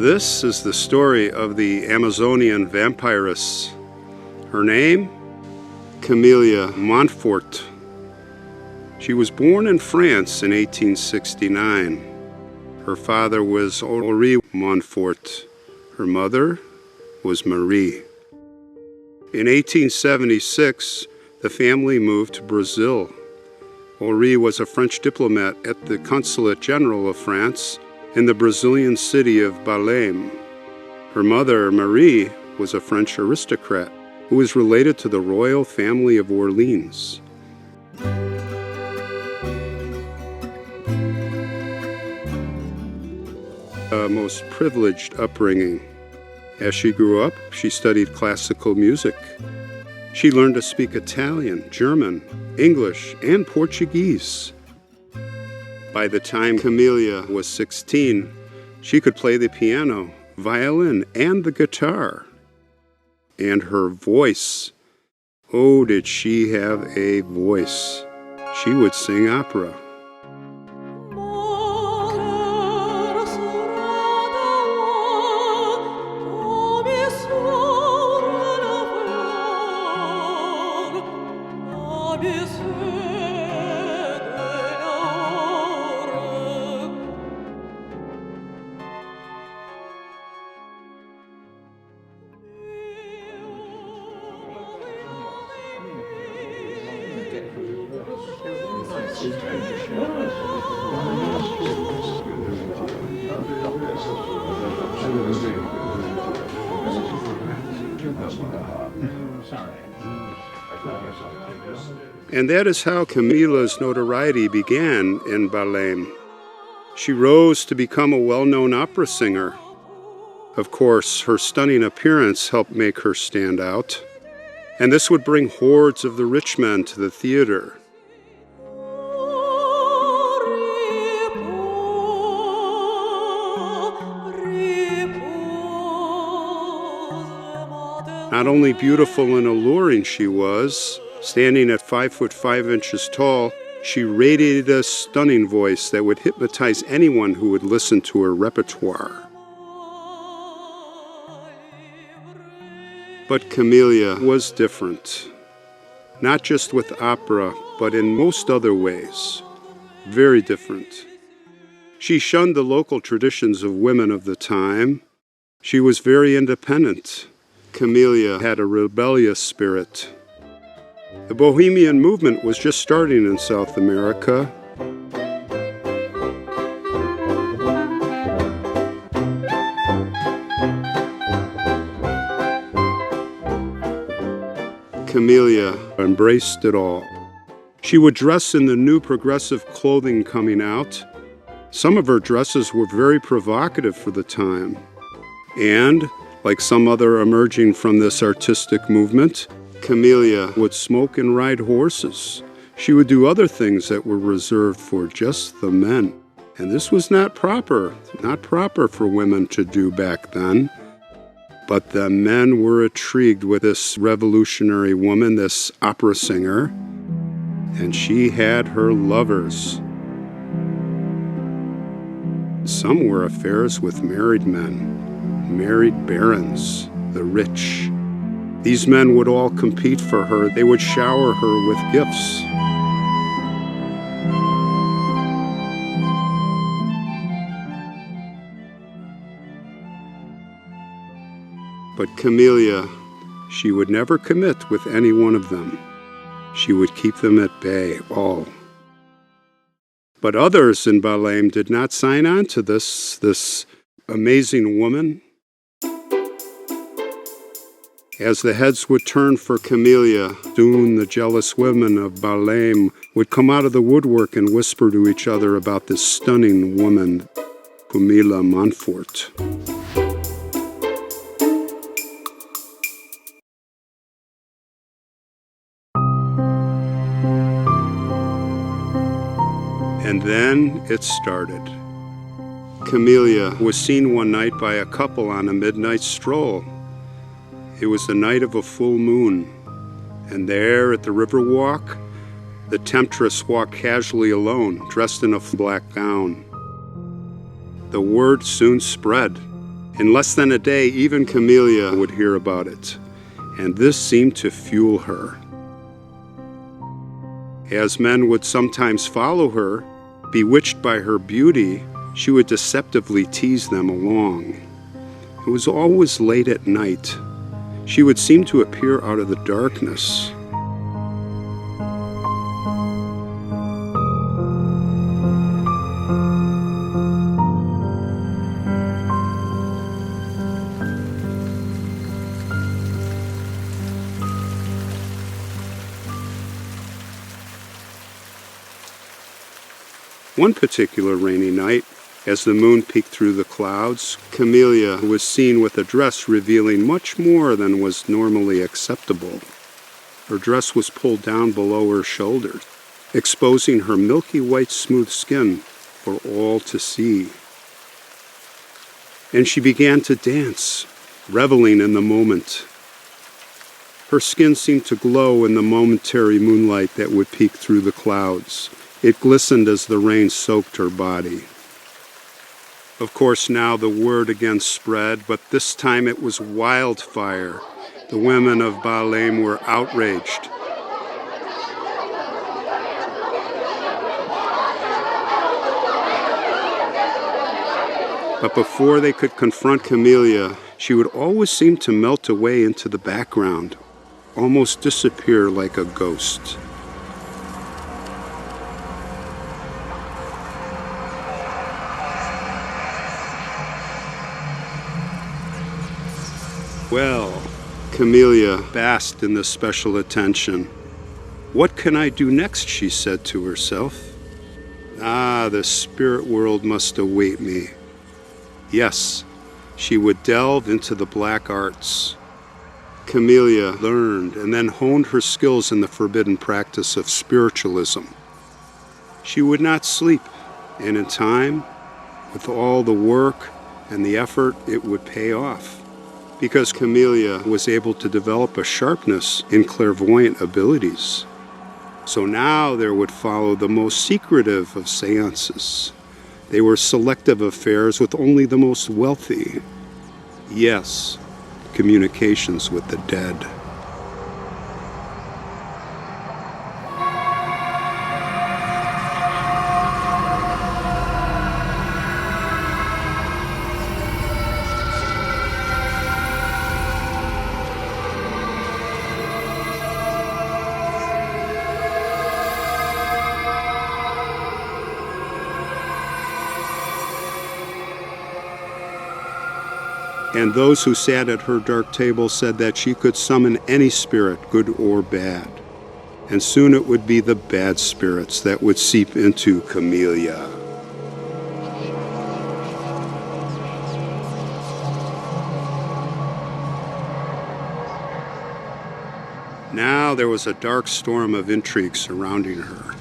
This is the story of the Amazonian vampiress. Her name? Camilla Monfort. She was born in France in 1869. Her father was Henri Monfort. Her mother was Marie. In 1876, the family moved to Brazil. Henri was a French diplomat at the Consulate General of France in the Brazilian city of Belém. Her mother, Marie, was a French aristocrat who was related to the royal family of Orleans. A most privileged upbringing. As she grew up, she studied classical music. She learned to speak Italian, German, English, and Portuguese. By the time Camilla was 16, she could play the piano, violin, and the guitar. And her voice, oh, did she have a voice. She would sing opera. And that is how Camilla's notoriety began in Belém. She rose to become a well-known opera singer. Of course, her stunning appearance helped make her stand out, and this would bring hordes of the rich men to the theater. Not only beautiful and alluring she was, standing at 5'5" tall, she radiated a stunning voice that would hypnotize anyone who would listen to her repertoire. But Camilla was different, not just with opera, but in most other ways. Very different. She shunned the local traditions of women of the time. She was very independent. Camilla had a rebellious spirit. The Bohemian movement was just starting in South America. Camilla embraced it all. She would dress in the new progressive clothing coming out. Some of her dresses were very provocative for the time. And, like some other emerging from this artistic movement, Camilla would smoke and ride horses. She would do other things that were reserved for just the men. And this was not proper for women to do back then. But the men were intrigued with this revolutionary woman, this opera singer, and she had her lovers. Some were affairs with married men, married barons, the rich. These men would all compete for her. They would shower her with gifts. But Camilla, she would never commit with any one of them. She would keep them at bay, all. But others in Belém did not sign on to this amazing woman. As the heads would turn for Camilla, soon the jealous women of Belém would come out of the woodwork and whisper to each other about this stunning woman, Camilla Monfort. And then it started. Camilla was seen one night by a couple on a midnight stroll. It was the night of a full moon, and there at the river walk, the Temptress walked casually alone, dressed in a black gown. The word soon spread, In less than a day, even Camilla would hear about it, and this seemed to fuel her. As men would sometimes follow her, bewitched by her beauty, she would deceptively tease them along. It was always late at night. She would seem to appear out of the darkness. One particular rainy night, as the moon peeked through the clouds, Camilla was seen with a dress revealing much more than was normally acceptable. Her dress was pulled down below her shoulders, exposing her milky white smooth skin for all to see. And she began to dance, reveling in the moment. Her skin seemed to glow in the momentary moonlight that would peek through the clouds. It glistened as the rain soaked her body. Of course, now the word again spread, but this time it was wildfire. The women of Balaam were outraged. But before they could confront Camilla, she would always seem to melt away into the background, almost disappear like a ghost. Well, Camilla basked in this special attention. What can I do next, she said to herself. The spirit world must await me. Yes, she would delve into the black arts. Camilla learned and then honed her skills in the forbidden practice of spiritualism. She would not sleep, and in time, with all the work and the effort, it would pay off, because Camilla was able to develop a sharpness in clairvoyant abilities. So now there would follow the most secretive of seances. They were selective affairs with only the most wealthy. Yes, communications with the dead. And those who sat at her dark table said that she could summon any spirit, good or bad. And soon it would be the bad spirits that would seep into Camilla. Now there was a dark storm of intrigue surrounding her.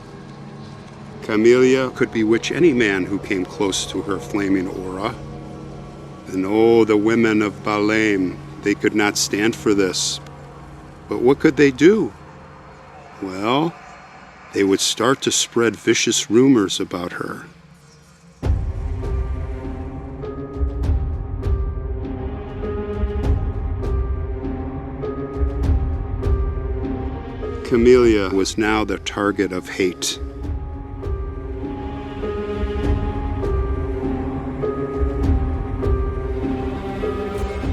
Camilla could bewitch any man who came close to her flaming aura. And the women of Balaam, they could not stand for this. But what could they do? Well, they would start to spread vicious rumors about her. Camilla was now the target of hate.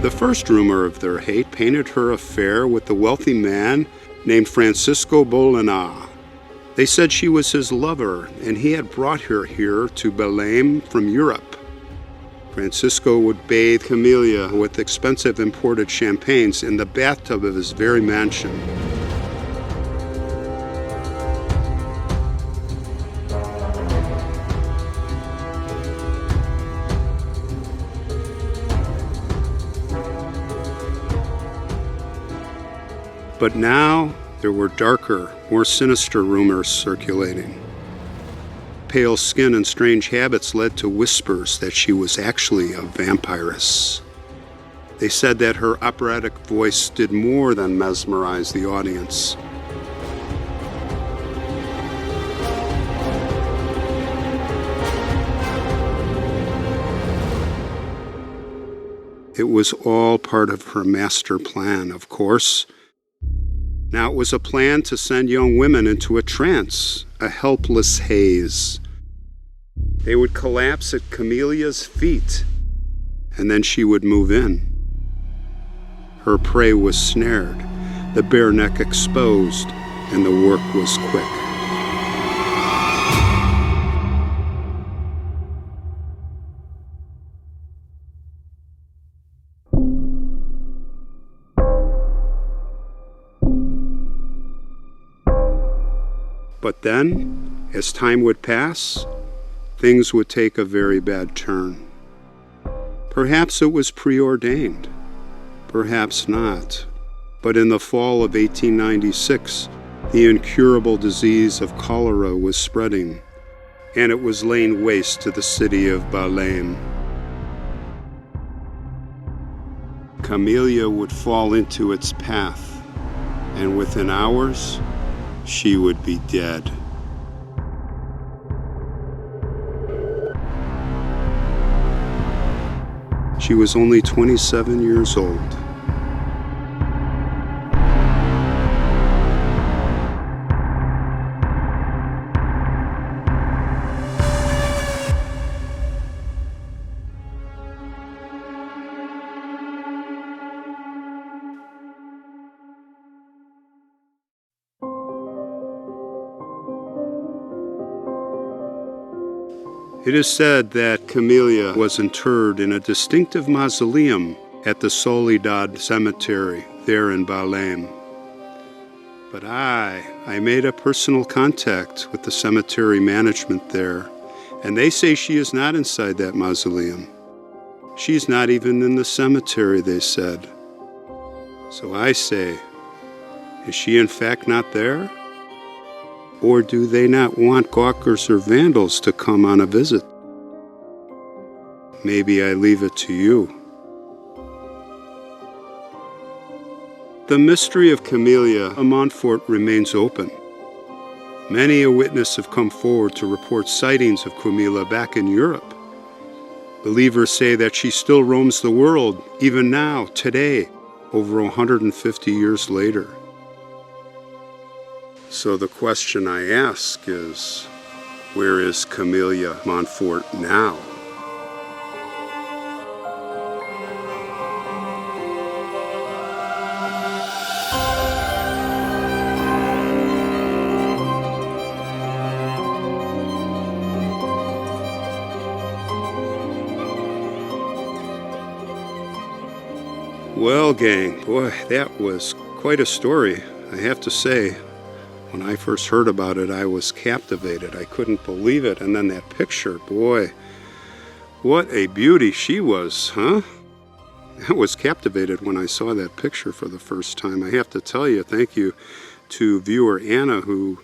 The first rumor of their hate painted her affair with the wealthy man named Francisco Bolena. They said she was his lover, and he had brought her here to Balaam from Europe. Francisco would bathe Camilla with expensive imported champagnes in the bathtub of his very mansion. But now there were darker, more sinister rumors circulating. Pale skin and strange habits led to whispers that she was actually a vampiress. They said that her operatic voice did more than mesmerize the audience. It was all part of her master plan, of course. Now, it was a plan to send young women into a trance, a helpless haze. They would collapse at Camilla's feet, and then she would move in. Her prey was snared, the bare neck exposed, and the work was quick. But then, as time would pass, things would take a very bad turn. Perhaps it was preordained, perhaps not. But in the fall of 1896, the incurable disease of cholera was spreading, and it was laying waste to the city of Balaam. Camilla would fall into its path, and within hours, she would be dead. She was only 27 years old. It is said that Camilla was interred in a distinctive mausoleum at the Soledad Cemetery there in Balaam. But I made a personal contact with the cemetery management there, and they say she is not inside that mausoleum. She's not even in the cemetery, they said. So I say, is she in fact not there? Or do they not want gawkers or vandals to come on a visit? Maybe I leave it to you. The mystery of Camilla Monfort remains open. Many a witness have come forward to report sightings of Camilla back in Europe. Believers say that she still roams the world, even now, today, over 150 years later. So the question I ask is, where is Camilla Monfort now? Well, gang, boy, that was quite a story, I have to say. When I first heard about it, I was captivated. I couldn't believe it. And then that picture, boy, what a beauty she was, huh? I was captivated when I saw that picture for the first time. I have to tell you, thank you to viewer Anna who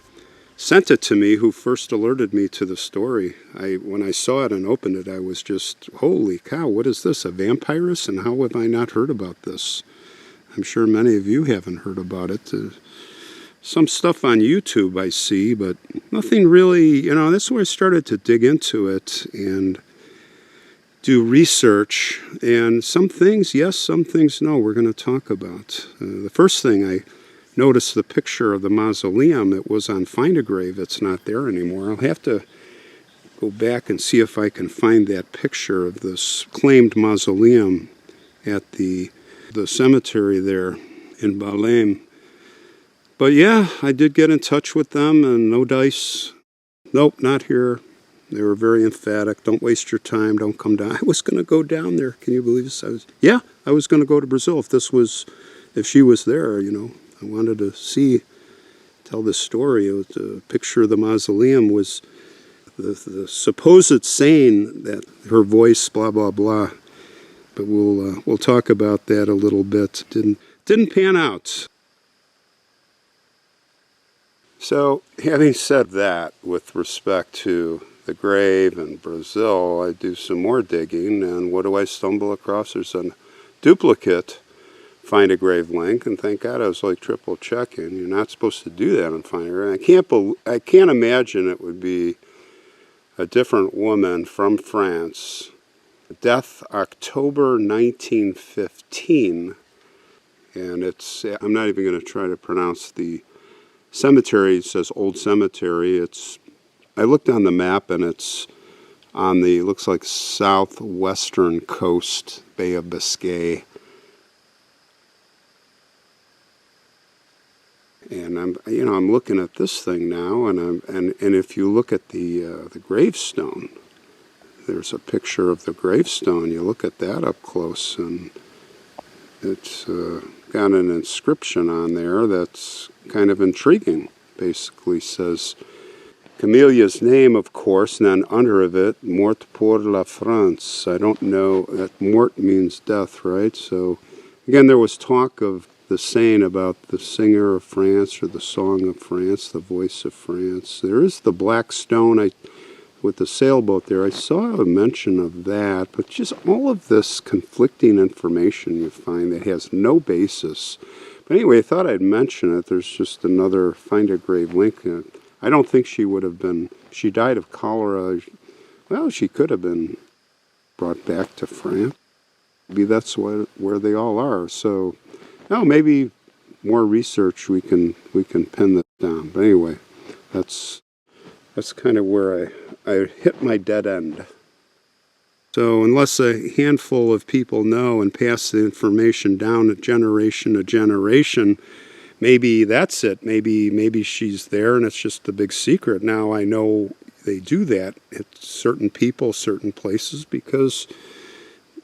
sent it to me, who first alerted me to the story. When I saw it and opened it, I was just, holy cow, what is this, a vampiress? And how have I not heard about this? I'm sure many of you haven't heard about it. Some stuff on YouTube I see, but nothing really, that's where I started to dig into it and do research. And some things, yes, some things no, we're going to talk about. The first thing I noticed, the picture of the mausoleum. It was on Find a Grave. It's not there anymore. I'll have to go back and see if I can find that picture of this claimed mausoleum at the cemetery there in Balaam. But yeah, I did get in touch with them, and no dice. Nope, not here. They were very emphatic. Don't waste your time. Don't come down. I was going to go down there. Can you believe this? I was going to go to Brazil if she was there, I wanted to tell this story. It was a picture of the mausoleum was the supposed saying that her voice, blah, blah, blah. But we'll talk about that a little bit. Didn't pan out. So, having said that, with respect to the grave in Brazil, I do some more digging, and what do I stumble across? There's a duplicate Find a Grave link, and thank God I was like triple checking. You're not supposed to do that on Find a Grave. I can't imagine it would be a different woman from France Death October 1915. And I'm not even going to try to pronounce the cemetery. It says Old Cemetery. I looked on the map and it's on looks like southwestern coast, Bay of Biscay. And I'm looking at this thing now, and if you look at the gravestone, there's a picture of the gravestone. You look at that up close, and it's got an inscription on there that's kind of intriguing. Basically says Camilla's name, of course, and then under of it, Mort pour la France. I don't know, that mort means death, right? So, again, there was talk of the saying about the singer of France or the song of France, the voice of France. There is the black stone with the sailboat there. I saw a mention of that, but just all of this conflicting information you find that has no basis. But anyway, I thought I'd mention it. There's just another find a grave link. I don't think she would have been, she died of cholera. Well, she could have been brought back to France. Maybe that's where they all are. So, no, maybe more research we can pin this down. But anyway, that's kind of where I hit my dead end. So unless a handful of people know and pass the information down a generation to generation, maybe that's it. Maybe she's there and it's just a big secret. Now I know they do that at certain people, certain places, because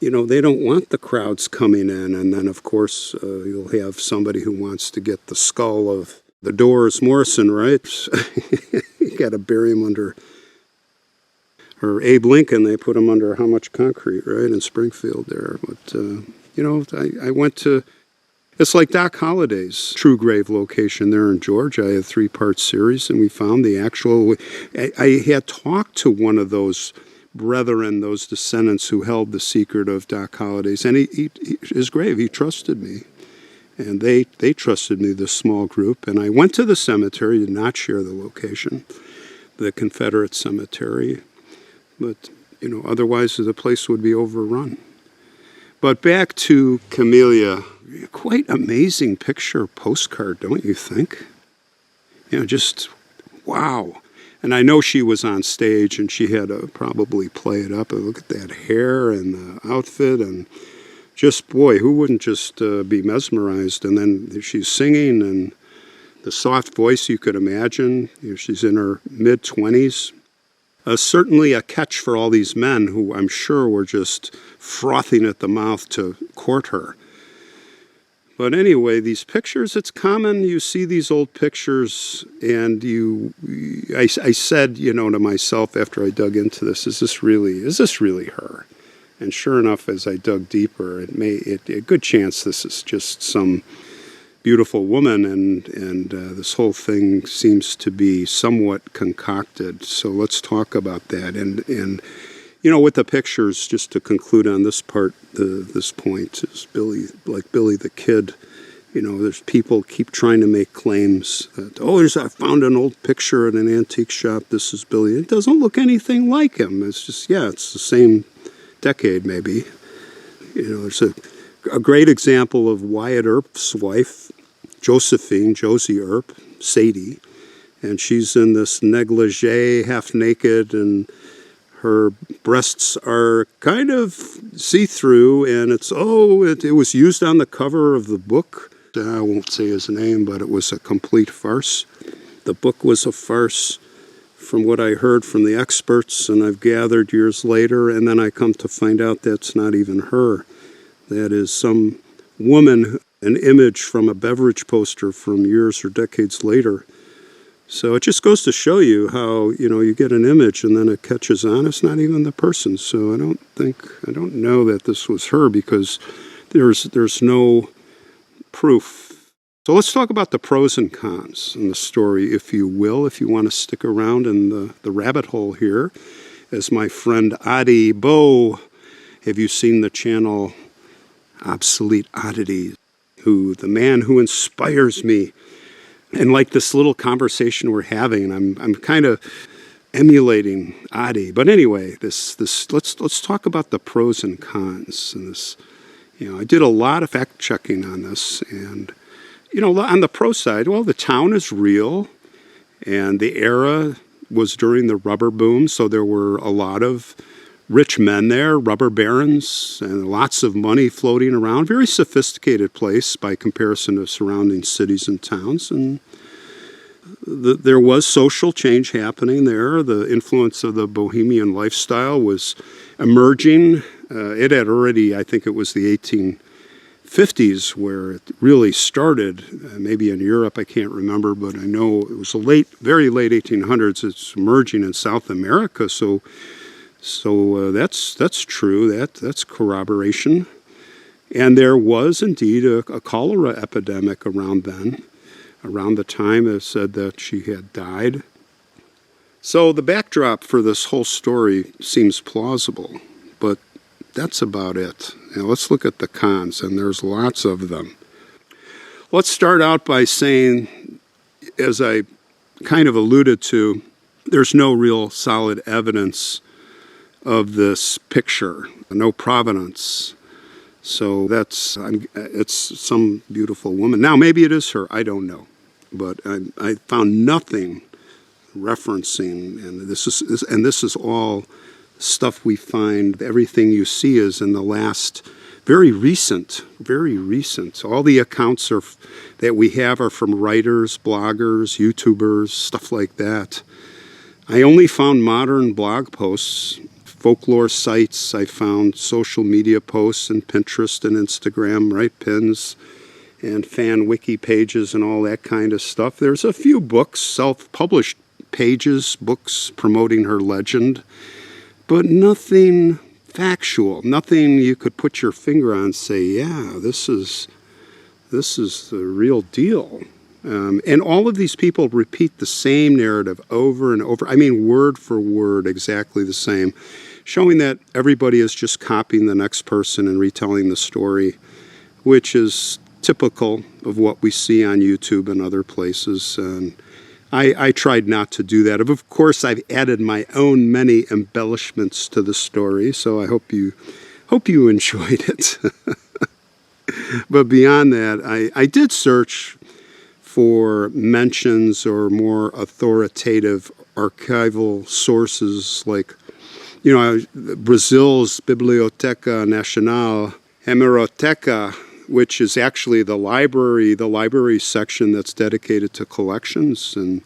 they don't want the crowds coming in. And then, of course, you'll have somebody who wants to get the skull of the Doors Morrison, right? You got to bury him under, or Abe Lincoln, they put him under how much concrete, right, in Springfield there. But, I went to, it's like Doc Holliday's true grave location there in Georgia. I had a 3-part series, and we found the actual, I had talked to one of those brethren, those descendants who held the secret of Doc Holliday's, and his grave, he trusted me, and they trusted me, this small group. And I went to the cemetery, did not share the location, the Confederate cemetery, but otherwise the place would be overrun. But back to Camilla, quite amazing picture, postcard, don't you think? Just wow. And I know she was on stage and she had to probably play it up. And look at that hair and the outfit, and just, boy, who wouldn't just be mesmerized? And then she's singing, and the soft voice you could imagine. She's in her mid-20s. Certainly a catch for all these men who I'm sure were just frothing at the mouth to court her. But anyway, these pictures, it's common. You see these old pictures, and I said, to myself after I dug into this, is this really her? And sure enough, as I dug deeper, a good chance this is just some beautiful woman, and this whole thing seems to be somewhat concocted. So let's talk about that. And with the pictures, just to conclude on this part, this point is Billy the Kid. There's people keep trying to make claims that, I found an old picture at an antique shop. This is Billy. It doesn't look anything like him. It's just, it's the same decade maybe. There's a great example of Wyatt Earp's wife, Josie Earp, Sadie, and she's in this negligee, half naked, and her breasts are kind of see-through, and it was used on the cover of the book. I won't say his name, but it was a complete farce. The book was a farce from what I heard from the experts, and I've gathered years later, and then I come to find out that's not even her. That is some woman, an image from a beverage poster from years or decades later. So it just goes to show you how, you get an image and then it catches on. It's not even the person. So I don't know that this was her, because there's no proof. So let's talk about the pros and cons in the story, if you will, if you want to stick around in the rabbit hole here. As my friend Adi Bo, have you seen the channel Obsolete Oddities? The man who inspires me. And like this little conversation we're having, I'm kind of emulating Adi. But anyway, let's talk about the pros and cons. And this, I did a lot of fact checking on this, and on the pro side, well, the town is real, and the era was during the rubber boom, so there were a lot of rich men there, rubber barons, and lots of money floating around. Very sophisticated place by comparison to surrounding cities and towns. And there was social change happening there. The influence of the bohemian lifestyle was emerging. It had already, I think it was the 1850s where it really started, maybe in Europe, I can't remember, but I know it was very late 1800s. It's emerging in South America, so that's true. That's corroboration. And there was indeed a cholera epidemic around then. Around the time it said that she had died. So the backdrop for this whole story seems plausible, but that's about it. Now let's look at the cons, and there's lots of them. Let's start out by saying, as I kind of alluded to, there's no real solid evidence of this picture, no provenance. So it's some beautiful woman. Now maybe it is her, I don't know. But I found nothing referencing, and this is all stuff we find. Everything you see is in the last, very recent. All the accounts that we have are from writers, bloggers, YouTubers, stuff like that. I only found modern blog posts, folklore sites. I found social media posts and Pinterest and Instagram, right, pins, and fan wiki pages and all that kind of stuff. There's a few books, self-published pages, books promoting her legend, but nothing factual, nothing you could put your finger on and say, yeah, this is the real deal. And all of these people repeat the same narrative over and over. I mean, word for word, exactly the same, showing that everybody is just copying the next person and retelling the story, which is typical of what we see on YouTube and other places. And I tried not to do that. Of course, I've added my own many embellishments to the story, so I hope you enjoyed it. But beyond that, I did search for mentions or more authoritative archival sources like, Brazil's Biblioteca Nacional, Hemeroteca, which is actually the library section that's dedicated to collections and,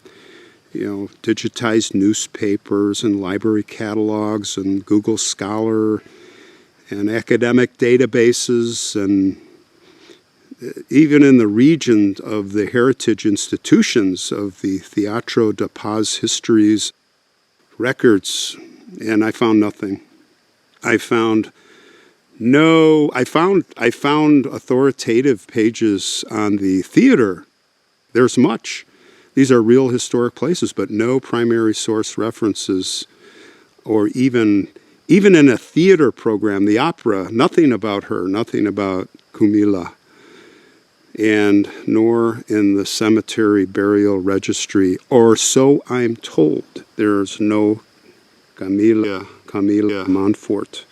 digitized newspapers and library catalogs and Google Scholar and academic databases, and even in the region of the heritage institutions of the Teatro da Paz histories records, and I found nothing. I found authoritative pages on the theater. There's much. These are real historic places, but no primary source references, or even in a theater program, the opera, nothing about her, nothing about Camilla, and nor in the cemetery burial registry, or so I'm told. There's no Camilla Monfort.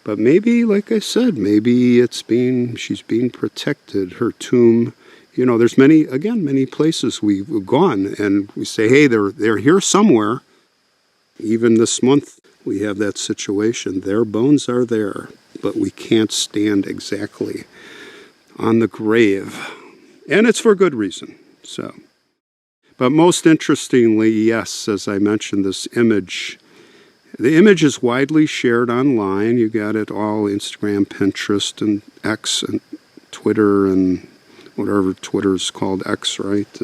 But maybe, like I said, maybe she's being protected. Her tomb, there's many places we've gone and we say, hey, they're here somewhere. Even this month we have that situation. Their bones are there, but we can't stand exactly on the grave. And it's for good reason. So, but most interestingly, yes, as I mentioned, this image. The image is widely shared online. You got it all, Instagram, Pinterest, and X, and Twitter, and whatever Twitter's called, X, right?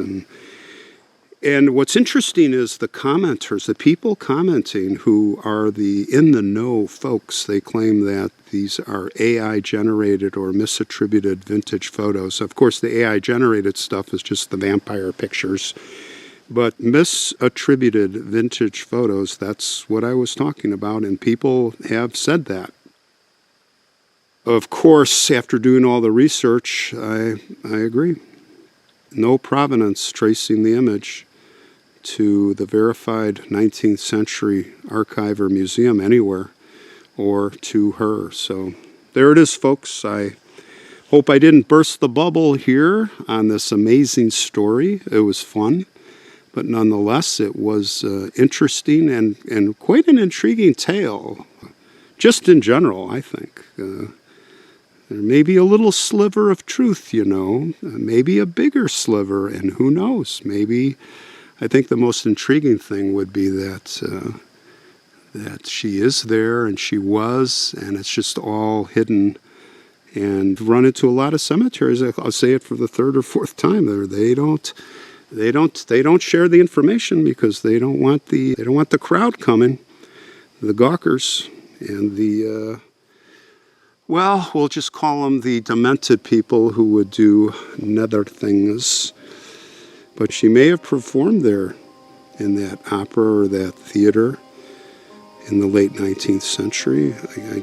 And what's interesting is the commenters, the people commenting who are the in-the-know folks. They claim that these are AI-generated or misattributed vintage photos. Of course, the AI-generated stuff is just the vampire pictures. But misattributed vintage photos, that's what I was talking about, and people have said that. Of course, after doing all the research, I agree. No provenance tracing the image. to the verified 19th century archive or museum anywhere, or to her. So there it is, folks. I hope I didn't burst the bubble here on this amazing story. It was fun, but nonetheless it was interesting and quite an intriguing tale, just in general, I think. There may be a little sliver of truth, maybe a bigger sliver, and who knows, maybe, I think the most intriguing thing would be that she is there and she was, and it's just all hidden. And run into a lot of cemeteries. I'll say it for the third or fourth time. They don't share the information because they don't want the crowd coming, the gawkers, and we'll just call them the demented people who would do nether things. But she may have performed there in that opera or that theater in the late 19th century.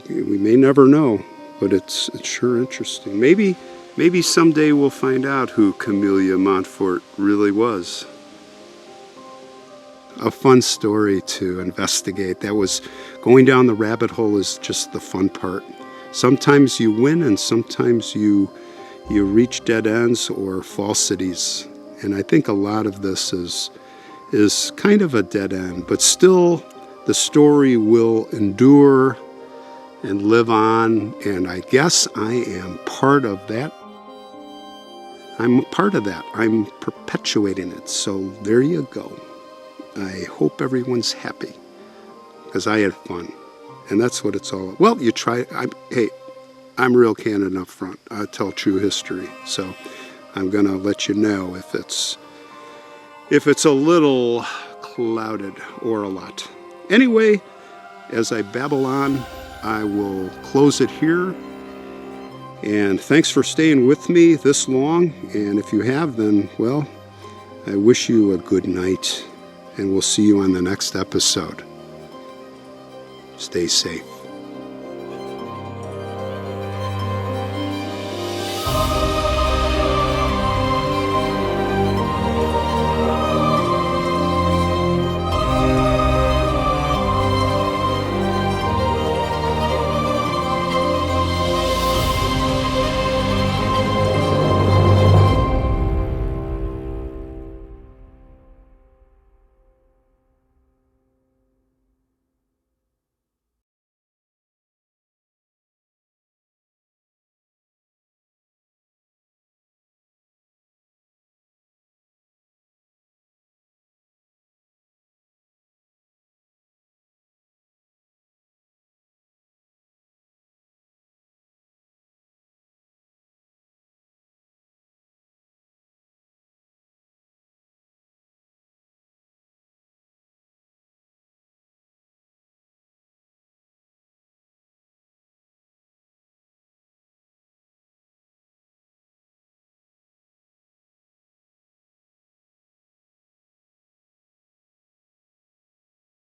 We may never know, but it's sure interesting. Maybe someday we'll find out who Camilla Monfort really was. A fun story to investigate. That was going down the rabbit hole is just the fun part. Sometimes you win and sometimes you reach dead ends or falsities. And I think a lot of this is kind of a dead end, but still the story will endure and live on, and I guess I am part of that. I'm a part of that. I'm perpetuating it. So there you go. I hope everyone's happy, because I had fun, and that's what it's all about. Well, you try. Hey, I'm real candid up front. I tell true history, so I'm gonna let you know if it's a little clouded or a lot. Anyway, as I babble on, I will close it here. And thanks for staying with me this long. And if you have, then, well, I wish you a good night. And we'll see you on the next episode. Stay safe.